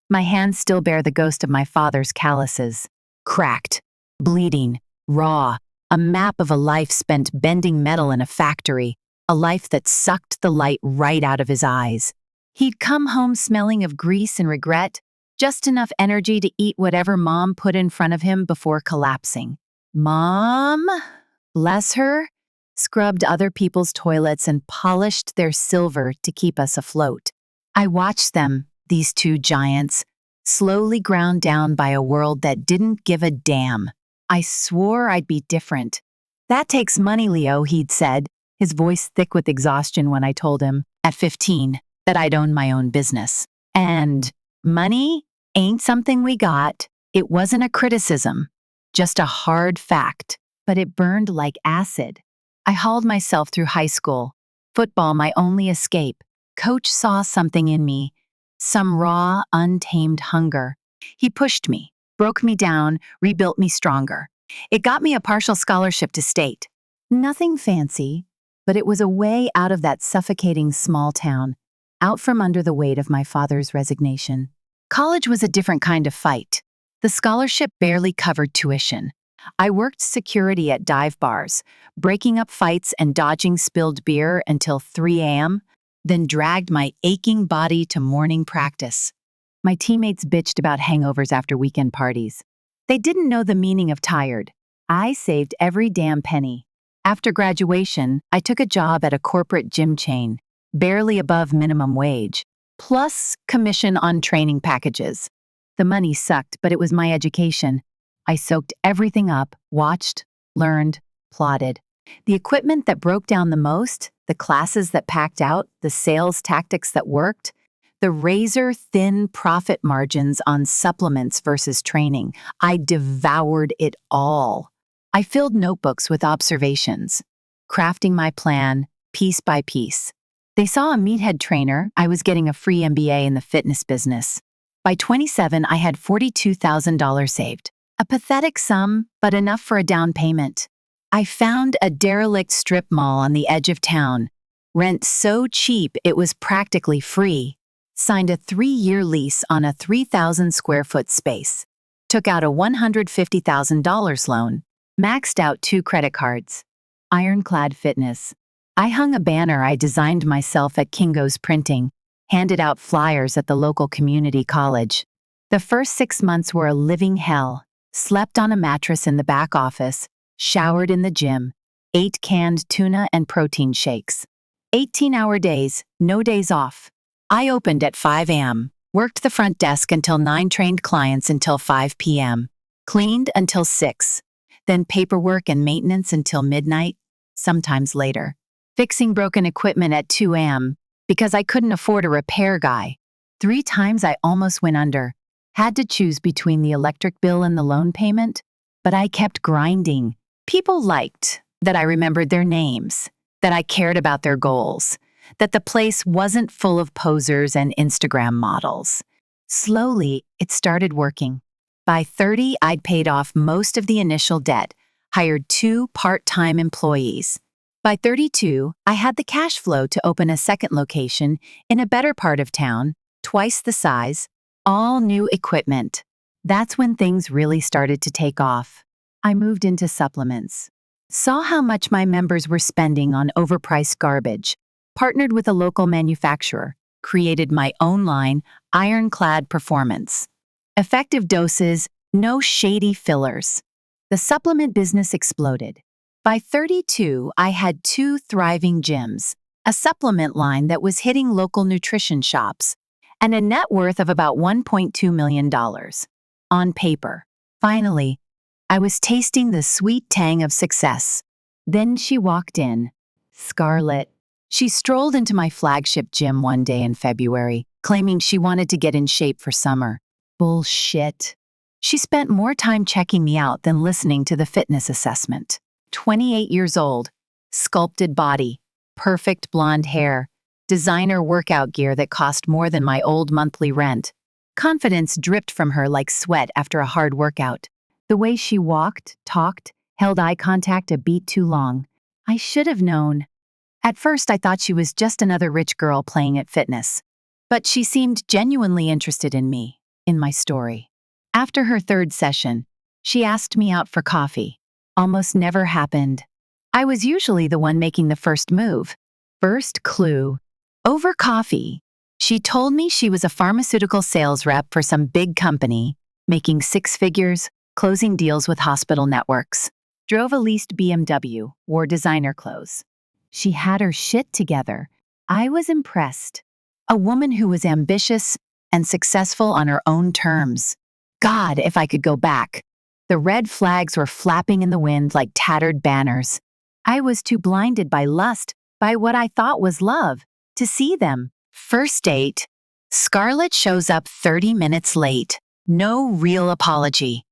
My hands still bear the ghost of my father's calluses. Cracked, bleeding, raw, a map of a life spent bending metal in a factory, a life that sucked the light right out of his eyes. He'd come home smelling of grease and regret, just enough energy to eat whatever Mom put in front of him before collapsing. Mom, bless her, scrubbed other people's toilets and polished their silver to keep us afloat. I watched them, these two giants, slowly ground down by a world that didn't give a damn. I swore I'd be different. That takes money, Leo, he'd said, his voice thick with exhaustion when I told him, at 15, that I'd own my own business. And money ain't something we got. It wasn't a criticism, just a hard fact, but it burned like acid. I hauled myself through high school, football my only escape. Coach saw something in me, some raw, untamed hunger. He pushed me, broke me down, rebuilt me stronger. It got me a partial scholarship to state. Nothing fancy, but it was a way out of that suffocating small town, out from under the weight of my father's resignation. College was a different kind of fight. The scholarship barely covered tuition. I worked security at dive bars, breaking up fights and dodging spilled beer until 3 a.m., then dragged my aching body to morning practice. My teammates bitched about hangovers after weekend parties. They didn't know the meaning of tired. I saved every damn penny. After graduation, I took a job at a corporate gym chain, barely above minimum wage, plus commission on training packages. The money sucked, but it was my education. I soaked everything up, watched, learned, plotted. The equipment that broke down the most, the classes that packed out, the sales tactics that worked, the razor-thin profit margins on supplements versus training. I devoured it all. I filled notebooks with observations, crafting my plan piece by piece. They saw a meathead trainer. I was getting a free MBA in the fitness business. By 27, I had $42,000 saved. A pathetic sum, but enough for a down payment. I found a derelict strip mall on the edge of town. Rent so cheap it was practically free. Signed a 3-year lease on a 3,000 square foot space. Took out a $150,000 loan. Maxed out 2 credit cards. Ironclad fitness. I hung a banner I designed myself at Kinko's Printing, handed out flyers at the local community college. The first 6 months were a living hell. Slept on a mattress in the back office, showered in the gym, ate canned tuna and protein shakes. 18-hour days, no days off. I opened at 5 a.m., worked the front desk until 9, trained clients until 5 p.m., cleaned until 6, then paperwork and maintenance until midnight, sometimes later. Fixing broken equipment at 2 a.m. because I couldn't afford a repair guy. 3 times I almost went under. Had to choose between the electric bill and the loan payment, but I kept grinding. People liked that I remembered their names, that I cared about their goals, that the place wasn't full of posers and Instagram models. Slowly, it started working. By 30, I'd paid off most of the initial debt, hired 2 part-time employees. By 32, I had the cash flow to open a second location in a better part of town, twice the size, all new equipment. That's when things really started to take off. I moved into supplements. Saw how much my members were spending on overpriced garbage, partnered with a local manufacturer, created my own line, Ironclad Performance. Effective doses, no shady fillers. The supplement business exploded. By 32, I had 2 thriving gyms, a supplement line that was hitting local nutrition shops, and a net worth of about $1.2 million. On paper. Finally, I was tasting the sweet tang of success. Then she walked in. Scarlett. She strolled into my flagship gym one day in February, claiming she wanted to get in shape for summer. Bullshit. She spent more time checking me out than listening to the fitness assessment. 28 years old, sculpted body, perfect blonde hair, designer workout gear that cost more than my old monthly rent. Confidence dripped from her like sweat after a hard workout. The way she walked, talked, held eye contact a beat too long. I should have known. At first, I thought she was just another rich girl playing at fitness. But she seemed genuinely interested in me. in my story. After her third session, she asked me out for coffee. Almost never happened. I was usually the one making the first move. First clue. Over coffee. She told me she was a pharmaceutical sales rep for some big company, making six figures, closing deals with hospital networks. Drove a leased BMW, wore designer clothes. She had her shit together. I was impressed. A woman who was ambitious and successful on her own terms. God, if I could go back. The red flags were flapping in the wind like tattered banners. I was too blinded by lust, by what I thought was love, to see them. First date. Scarlett shows up 30 minutes late. No real apology.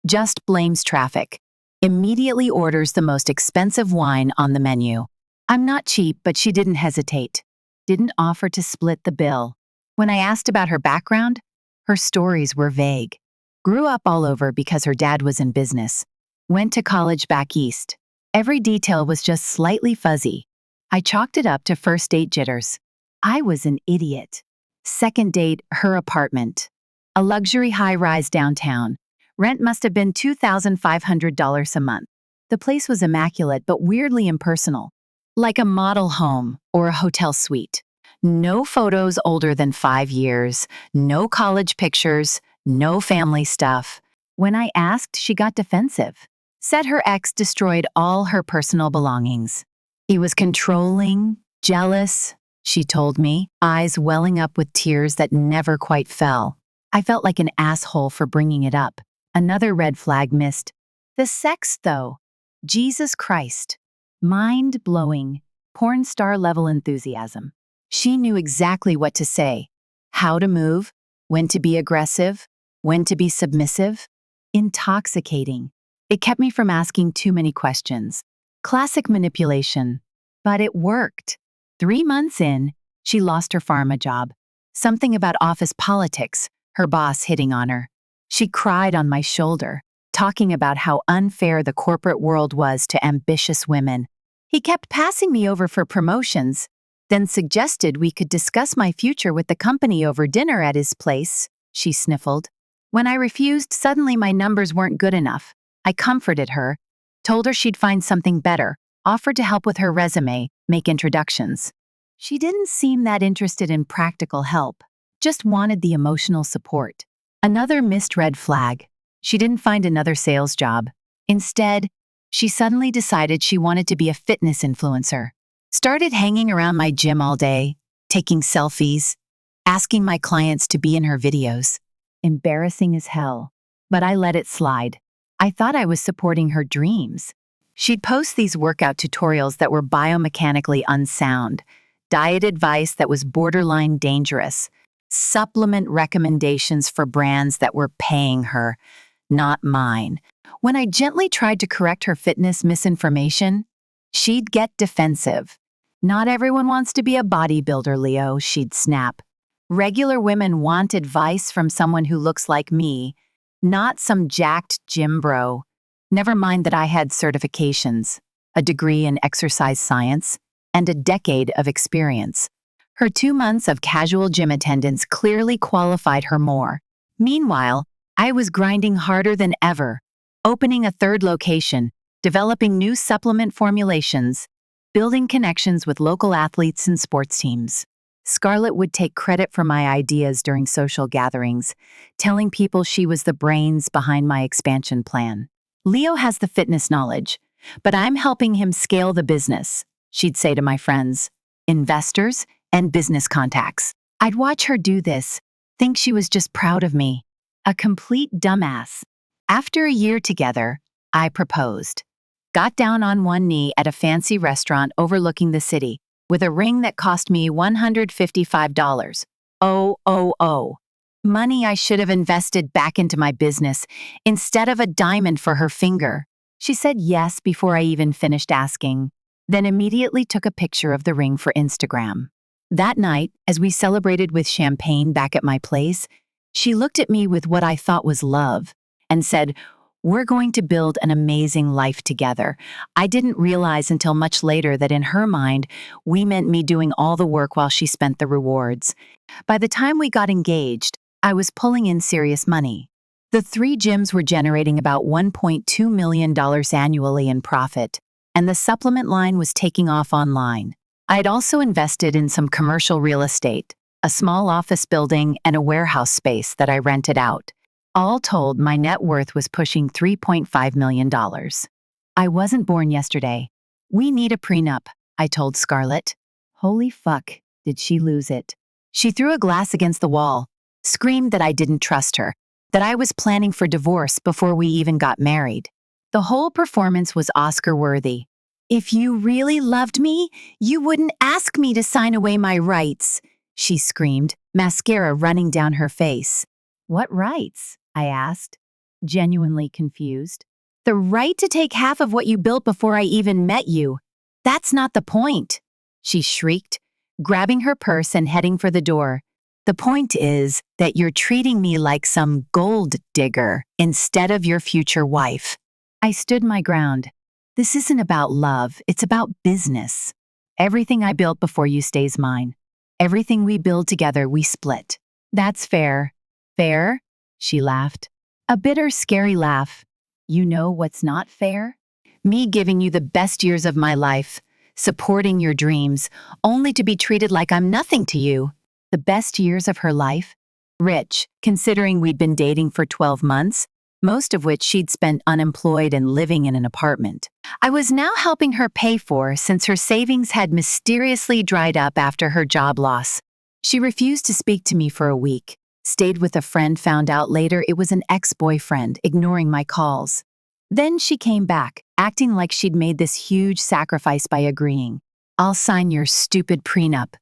Just blames traffic. Immediately orders the most expensive wine on the menu. I'm not cheap, but she didn't hesitate. Didn't offer to split the bill. When I asked about her background, her stories were vague. Grew up all over because her dad was in business. Went to college back east. Every detail was just slightly fuzzy. I chalked it up to first date jitters. I was an idiot. Second date, her apartment. A luxury high-rise downtown. Rent must have been $2,500 a month. The place was immaculate but weirdly impersonal. Like a model home or a hotel suite. No photos older than 5 years. No college pictures. No family stuff. When I asked, she got defensive. Said her ex destroyed all her personal belongings. He was controlling, jealous, she told me, eyes welling up with tears that never quite fell. I felt like an asshole for bringing it up. Another red flag missed. The sex, though. Jesus Christ. Mind-blowing, porn star level enthusiasm. She knew exactly what to say, how to move, when to be aggressive, when to be submissive. Intoxicating. It kept me from asking too many questions. Classic manipulation. But it worked. 3 months in, she lost her pharma job. Something about office politics, her boss hitting on her. She cried on my shoulder, talking about how unfair the corporate world was to ambitious women. He kept passing me over for promotions, then suggested we could discuss my future with the company over dinner at his place, she sniffled. When I refused, suddenly my numbers weren't good enough. I comforted her, told her she'd find something better, offered to help with her resume, make introductions. She didn't seem that interested in practical help, just wanted the emotional support. Another missed red flag. She didn't find another sales job. Instead, she suddenly decided she wanted to be a fitness influencer. Started hanging around my gym all day, taking selfies, asking my clients to be in her videos. Embarrassing as hell, but I let it slide. I thought I was supporting her dreams. She'd post these workout tutorials that were biomechanically unsound, diet advice that was borderline dangerous, supplement recommendations for brands that were paying her, not mine. When I gently tried to correct her fitness misinformation, she'd get defensive. Not everyone wants to be a bodybuilder, Leo, she'd snap. Regular women want advice from someone who looks like me, not some jacked gym bro. Never mind that I had certifications, a degree in exercise science, and a decade of experience. Her 2 months of casual gym attendance clearly qualified her more. Meanwhile, I was grinding harder than ever, opening a third location, developing new supplement formulations, building connections with local athletes and sports teams. Scarlett would take credit for my ideas during social gatherings, telling people she was the brains behind my expansion plan. Leo has the fitness knowledge, but I'm helping him scale the business, she'd say to my friends, investors, and business contacts. I'd watch her do this, think she was just proud of me. A complete dumbass. After a year together, I proposed. Got down on one knee at a fancy restaurant overlooking the city, with a ring that cost me $155. Oh. Money I should have invested back into my business instead of a diamond for her finger. She said yes before I even finished asking, then immediately took a picture of the ring for Instagram. That night, as we celebrated with champagne back at my place, she looked at me with what I thought was love and said, "We're going to build an amazing life together." I didn't realize until much later that in her mind, we meant me doing all the work while she spent the rewards. By the time we got engaged, I was pulling in serious money. The 3 gyms were generating about $1.2 million annually in profit, and the supplement line was taking off online. I had also invested in some commercial real estate, a small office building, and a warehouse space that I rented out. All told, my net worth was pushing $3.5 million. I wasn't born yesterday. We need a prenup, I told Scarlett. Holy fuck, did she lose it. She threw a glass against the wall, screamed that I didn't trust her, that I was planning for divorce before we even got married. The whole performance was Oscar-worthy. If you really loved me, you wouldn't ask me to sign away my rights, she screamed, mascara running down her face. What rights? I asked, genuinely confused. The right to take half of what you built before I even met you. That's not the point, she shrieked, grabbing her purse and heading for the door. The point is that you're treating me like some gold digger instead of your future wife. I stood my ground. This isn't about love, it's about business. Everything I built before you stays mine. Everything we build together, we split. That's fair. Fair? She laughed. A bitter, scary laugh. You know what's not fair? Me giving you the best years of my life, supporting your dreams, only to be treated like I'm nothing to you. The best years of her life? Rich, considering we'd been dating for 12 months, most of which she'd spent unemployed and living in an apartment. I was now helping her pay for since her savings had mysteriously dried up after her job loss. She refused to speak to me for a week, stayed with a friend, found out later it was an ex-boyfriend, ignoring my calls. Then she came back, acting like she'd made this huge sacrifice by agreeing. I'll sign your stupid prenup,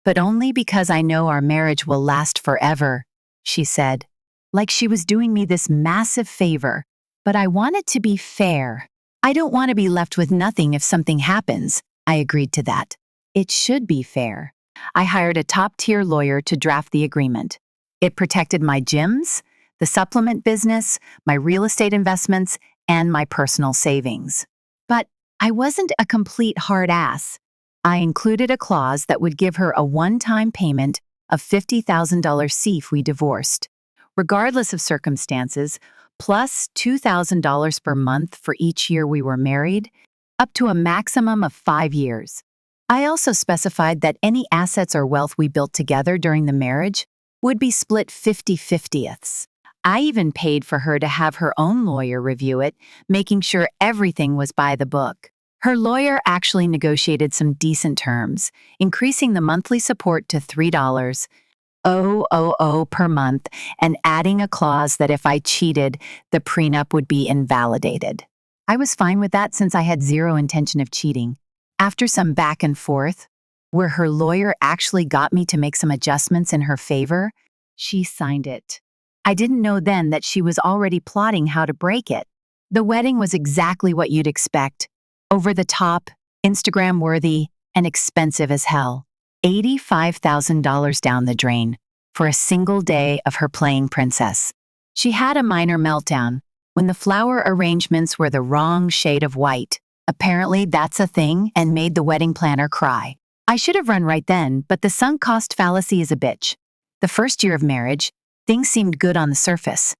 but only because I know our marriage will last forever, she said, like she was doing me this massive favor. But I want it to be fair. I don't want to be left with nothing if something happens. I agreed to that. It should be fair. I hired a top-tier lawyer to draft the agreement. It protected my gyms, the supplement business, my real estate investments, and my personal savings. But I wasn't a complete hard ass. I included a clause that would give her a one-time payment of $50,000 if we divorced, regardless of circumstances, plus $2,000 per month for each year we were married, up to a maximum of 5 years. I also specified that any assets or wealth we built together during the marriage would be split 50-50ths. I even paid for her to have her own lawyer review it, making sure everything was by the book. Her lawyer actually negotiated some decent terms, increasing the monthly support to $3 per month and adding a clause that if I cheated, the prenup would be invalidated. I was fine with that since I had zero intention of cheating. After some back and forth, where her lawyer actually got me to make some adjustments in her favor, she signed it. I didn't know then that she was already plotting how to break it. The wedding was exactly what you'd expect. Over the top, Instagram-worthy, and expensive as hell. $85,000 down the drain for a single day of her playing princess. She had a minor meltdown when the flower arrangements were the wrong shade of white. Apparently that's a thing, and made the wedding planner cry. I should have run right then, but the sunk cost fallacy is a bitch. The first year of marriage, things seemed good on the surface.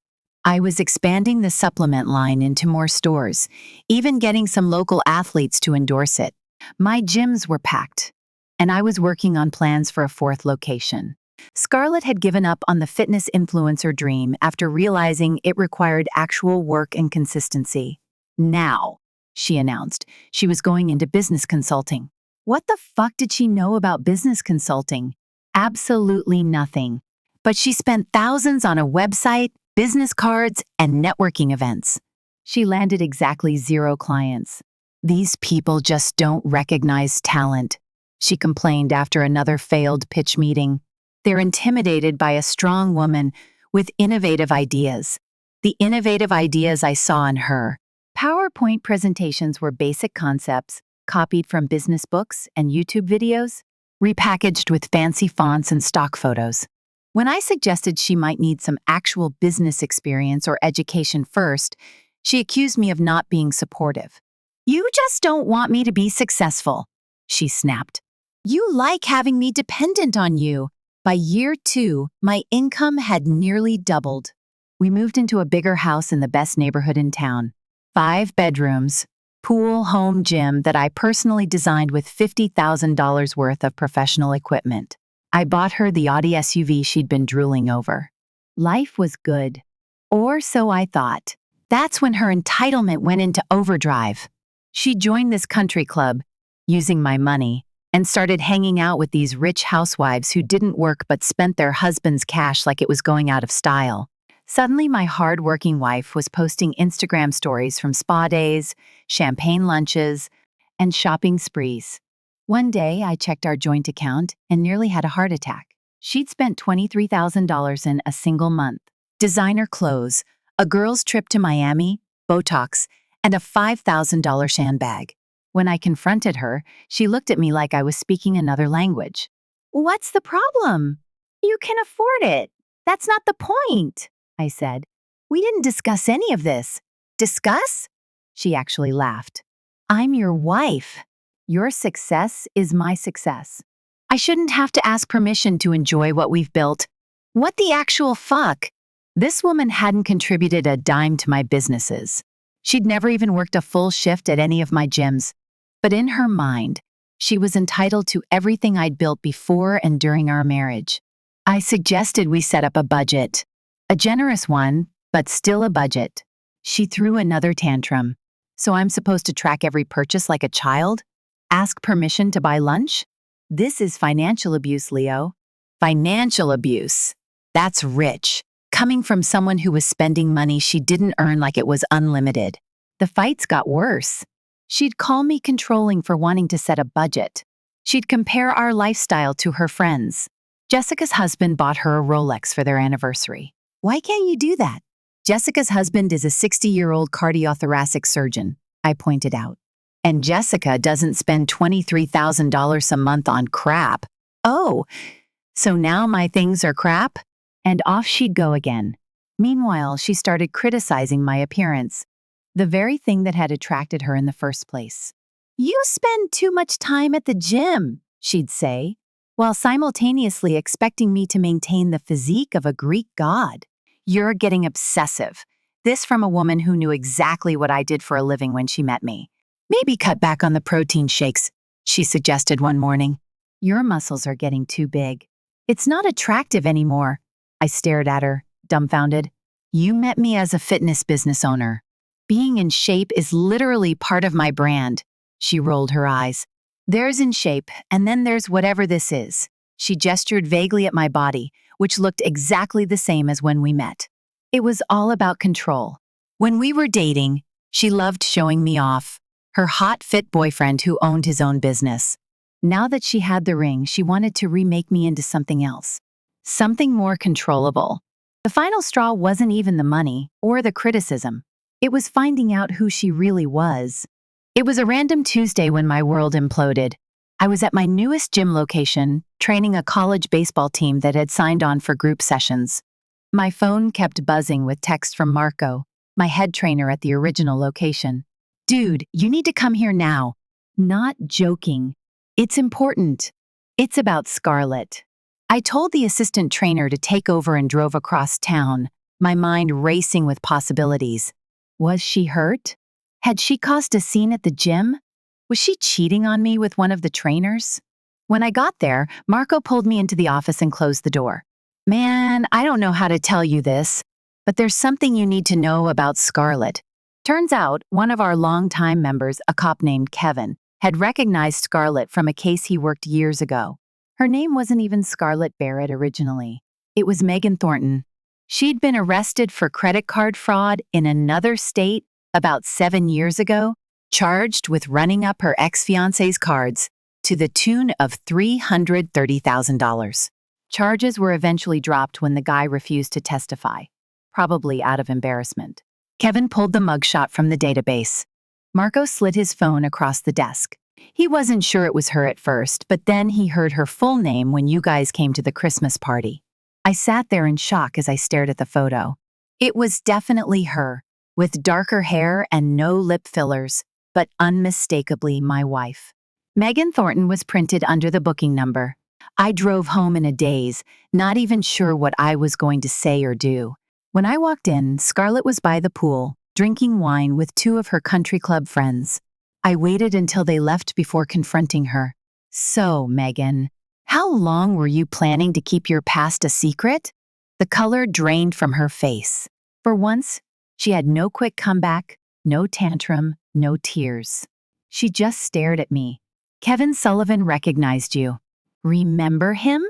I was expanding the supplement line into more stores, even getting some local athletes to endorse it. My gyms were packed, and I was working on plans for a 4th location. Scarlett had given up on the fitness influencer dream after realizing it required actual work and consistency. Now, she announced, she was going into business consulting. What the fuck did she know about business consulting? Absolutely nothing. But she spent thousands on a website, business cards, and networking events. She landed exactly 0 clients. These people just don't recognize talent, she complained after another failed pitch meeting. They're intimidated by a strong woman with innovative ideas. The innovative ideas I saw in her. PowerPoint presentations were basic concepts, copied from business books and YouTube videos, repackaged with fancy fonts and stock photos. When I suggested she might need some actual business experience or education first, she accused me of not being supportive. You just don't want me to be successful, she snapped. You like having me dependent on you. By year 2, my income had nearly doubled. We moved into a bigger house in the best neighborhood in town. 5 bedrooms, pool, home gym that I personally designed with $50,000 worth of professional equipment. I bought her the Audi SUV she'd been drooling over. Life was good. Or so I thought. That's when her entitlement went into overdrive. She joined this country club, using my money, and started hanging out with these rich housewives who didn't work but spent their husband's cash like it was going out of style. Suddenly, my hard-working wife was posting Instagram stories from spa days, champagne lunches, and shopping sprees. One day, I checked our joint account and nearly had a heart attack. She'd spent $23,000 in a single month. Designer clothes, a girl's trip to Miami, Botox, and a $5,000 handbag. When I confronted her, she looked at me like I was speaking another language. "What's the problem? You can afford it. That's not the point," I said. "We didn't discuss any of this." "Discuss?" She actually laughed. "I'm your wife. Your success is my success. I shouldn't have to ask permission to enjoy what we've built." What the actual fuck? This woman hadn't contributed a dime to my businesses. She'd never even worked a full shift at any of my gyms. But in her mind, she was entitled to everything I'd built before and during our marriage. I suggested we set up a budget. A generous one, but still a budget. She threw another tantrum. So I'm supposed to track every purchase like a child? Ask permission to buy lunch? This is financial abuse, Leo. Financial abuse. That's rich. Coming from someone who was spending money she didn't earn like it was unlimited. The fights got worse. She'd call me controlling for wanting to set a budget. She'd compare our lifestyle to her friends. Jessica's husband bought her a Rolex for their anniversary. Why can't you do that? Jessica's husband is a 60-year-old cardiothoracic surgeon, I pointed out. And Jessica doesn't spend $23,000 a month on crap. Oh, so now my things are crap? And off she'd go again. Meanwhile, she started criticizing my appearance, the very thing that had attracted her in the first place. "You spend too much time at the gym," she'd say, while simultaneously expecting me to maintain the physique of a Greek god. "You're getting obsessive." This from a woman who knew exactly what I did for a living when she met me. "Maybe cut back on the protein shakes," she suggested one morning. "Your muscles are getting too big. It's not attractive anymore." I stared at her, dumbfounded. "You met me as a fitness business owner. Being in shape is literally part of my brand." She rolled her eyes. "There's in shape, and then there's whatever this is." She gestured vaguely at my body, which looked exactly the same as when we met. It was all about control. When we were dating, she loved showing me off. Her hot, fit boyfriend who owned his own business. Now that she had the ring, she wanted to remake me into something else. Something more controllable. The final straw wasn't even the money or the criticism. It was finding out who she really was. It was a random Tuesday when my world imploded. I was at my newest gym location, training a college baseball team that had signed on for group sessions. My phone kept buzzing with text from Marco, my head trainer at the original location. "Dude, you need to come here now." Not joking. It's important. It's about Scarlett. I told the assistant trainer to take over and drove across town, my mind racing with possibilities. Was she hurt? Had she caused a scene at the gym? Was she cheating on me with one of the trainers? When I got there, Marco pulled me into the office and closed the door. "Man, I don't know how to tell you this, but there's something you need to know about Scarlett." Turns out, one of our longtime members, a cop named Kevin, had recognized Scarlett from a case he worked years ago. Her name wasn't even Scarlett Barrett originally. It was Megan Thornton. She'd been arrested for credit card fraud in another state about 7 years ago, charged with running up her ex-fiancé's cards to the tune of $330,000. Charges were eventually dropped when the guy refused to testify, probably out of embarrassment. Kevin pulled the mugshot from the database. Marco slid his phone across the desk. He wasn't sure it was her at first, but then he heard her full name when you guys came to the Christmas party. I sat there in shock as I stared at the photo. It was definitely her, with darker hair and no lip fillers, but unmistakably my wife. Megan Thornton was printed under the booking number. I drove home in a daze, not even sure what I was going to say or do. When I walked in, Scarlett was by the pool, drinking wine with two of her country club friends. I waited until they left before confronting her. So, Megan, how long were you planning to keep your past a secret? The color drained from her face. For once, she had no quick comeback, no tantrum, no tears. She just stared at me. Kevin Sullivan recognized you. Remember him?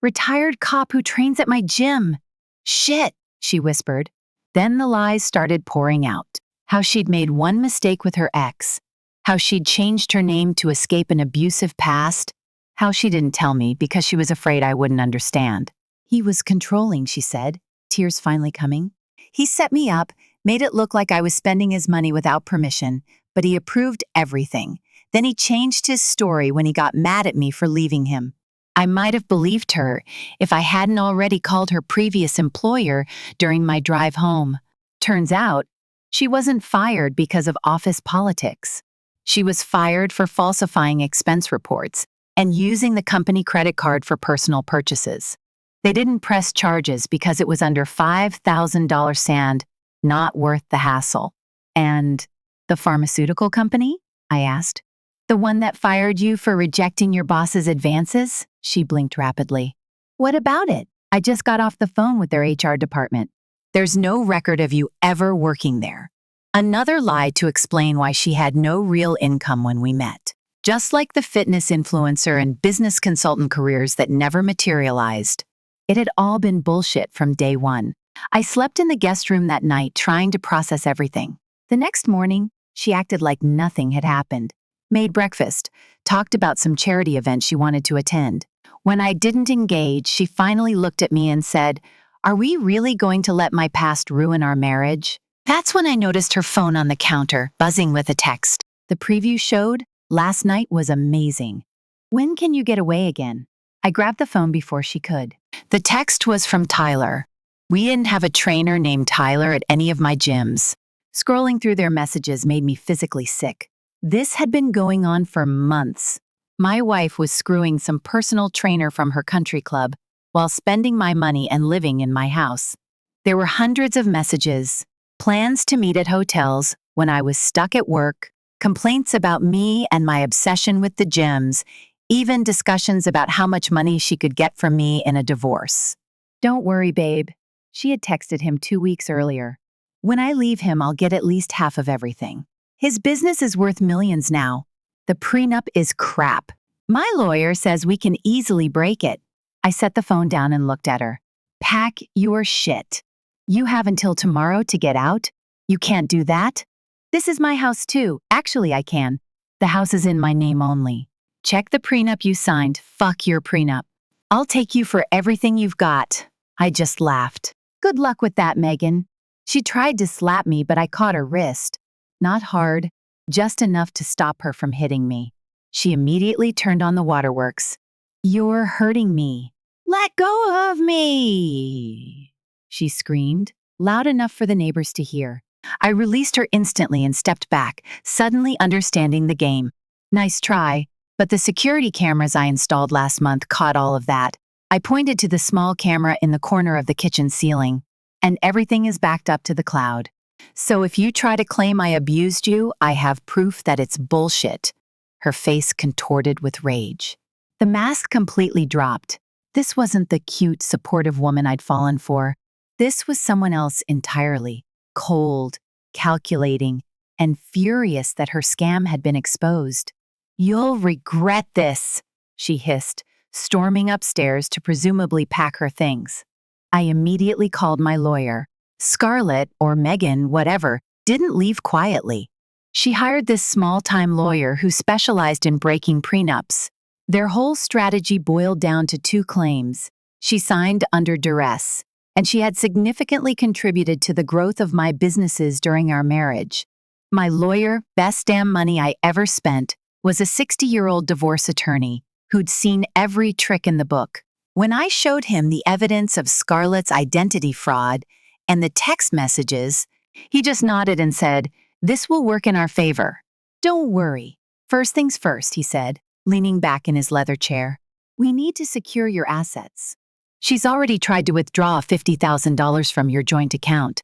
Retired cop who trains at my gym. Shit, she whispered. Then the lies started pouring out. How she'd made one mistake with her ex. How she'd changed her name to escape an abusive past. How she didn't tell me because she was afraid I wouldn't understand. He was controlling, she said, tears finally coming. He set me up, made it look like I was spending his money without permission, but he approved everything. Then he changed his story when he got mad at me for leaving him. I might have believed her if I hadn't already called her previous employer during my drive home. Turns out, she wasn't fired because of office politics. She was fired for falsifying expense reports and using the company credit card for personal purchases. They didn't press charges because it was under $5,000 sand, not worth the hassle. And the pharmaceutical company? I asked. The one that fired you for rejecting your boss's advances? She blinked rapidly. What about it? I just got off the phone with their HR department. There's no record of you ever working there. Another lie to explain why she had no real income when we met. Just like the fitness influencer and business consultant careers that never materialized. It had all been bullshit from day one. I slept in the guest room that night trying to process everything. The next morning, she acted like nothing had happened. Made breakfast, talked about some charity event she wanted to attend. When I didn't engage, she finally looked at me and said, "Are we really going to let my past ruin our marriage?" That's when I noticed her phone on the counter, buzzing with a text. The preview showed, "Last night was amazing. When can you get away again?" I grabbed the phone before she could. The text was from Tyler. We didn't have a trainer named Tyler at any of my gyms. Scrolling through their messages made me physically sick. This had been going on for months. My wife was screwing some personal trainer from her country club while spending my money and living in my house. There were hundreds of messages, plans to meet at hotels when I was stuck at work, complaints about me and my obsession with the gyms, even discussions about how much money she could get from me in a divorce. "Don't worry, babe," she had texted him 2 weeks earlier. "When I leave him, I'll get at least half of everything. His business is worth millions now. The prenup is crap. My lawyer says we can easily break it." I set the phone down and looked at her. "Pack your shit. You have until tomorrow to get out. You can't do that. This is my house too. Actually, I can. The house is in my name only. Check the prenup you signed. Fuck your prenup. I'll take you for everything you've got." I just laughed. "Good luck with that, Megan." She tried to slap me, but I caught her wrist. Not hard, just enough to stop her from hitting me. She immediately turned on the waterworks. "You're hurting me. Let go of me," she screamed, loud enough for the neighbors to hear. I released her instantly and stepped back, suddenly understanding the game. Nice try, but the security cameras I installed last month caught all of that. I pointed to the small camera in the corner of the kitchen ceiling, and everything is backed up to the cloud. So if you try to claim I abused you, I have proof that it's bullshit. Her face contorted with rage. The mask completely dropped. This wasn't the cute, supportive woman I'd fallen for. This was someone else entirely. Cold, calculating, and furious that her scam had been exposed. "You'll regret this," she hissed, storming upstairs to presumably pack her things. I immediately called my lawyer. Scarlett, or Megan, whatever, didn't leave quietly. She hired this small-time lawyer who specialized in breaking prenups. Their whole strategy boiled down to 2 claims. She signed under duress, and she had significantly contributed to the growth of my businesses during our marriage. My lawyer, best damn money I ever spent, was a 60-year-old divorce attorney who'd seen every trick in the book. When I showed him the evidence of Scarlett's identity fraud and the text messages, he just nodded and said, "This will work in our favor. Don't worry. First things first," he said, leaning back in his leather chair. We need to secure your assets. She's already tried to withdraw $50,000 from your joint account.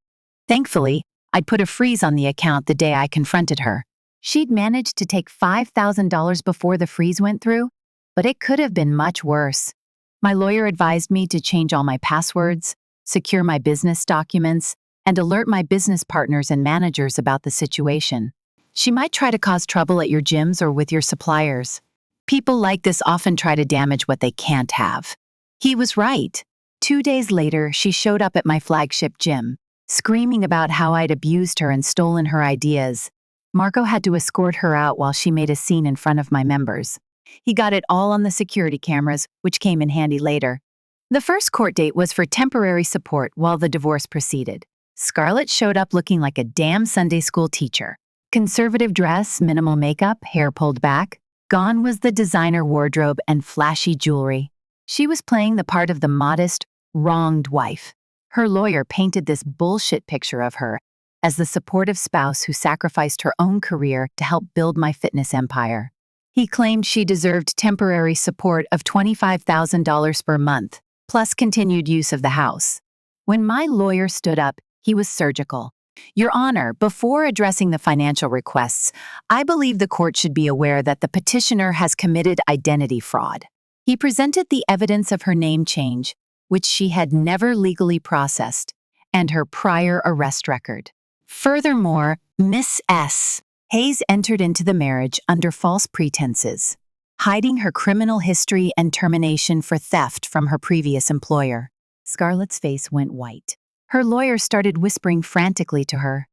Thankfully, I'd put a freeze on the account the day I confronted her. She'd managed to take $5,000 before the freeze went through, but it could have been much worse. My lawyer advised me to change all my passwords, secure my business documents, and alert my business partners and managers about the situation. She might try to cause trouble at your gyms or with your suppliers. People like this often try to damage what they can't have. He was right. 2 days later, she showed up at my flagship gym, screaming about how I'd abused her and stolen her ideas. Marco had to escort her out while she made a scene in front of my members. He got it all on the security cameras, which came in handy later. The first court date was for temporary support while the divorce proceeded. Scarlett showed up looking like a damn Sunday school teacher. Conservative dress, minimal makeup, hair pulled back. Gone was the designer wardrobe and flashy jewelry. She was playing the part of the modest, wronged wife. Her lawyer painted this bullshit picture of her as the supportive spouse who sacrificed her own career to help build my fitness empire. He claimed she deserved temporary support of $25,000 per month, plus continued use of the house. When my lawyer stood up, he was surgical. Your Honor, before addressing the financial requests, I believe the court should be aware that the petitioner has committed identity fraud. He presented the evidence of her name change, which she had never legally processed, and her prior arrest record. Furthermore, Miss S. Hayes entered into the marriage under false pretenses, hiding her criminal history and termination for theft from her previous employer. Scarlett's face went white. Her lawyer started whispering frantically to her.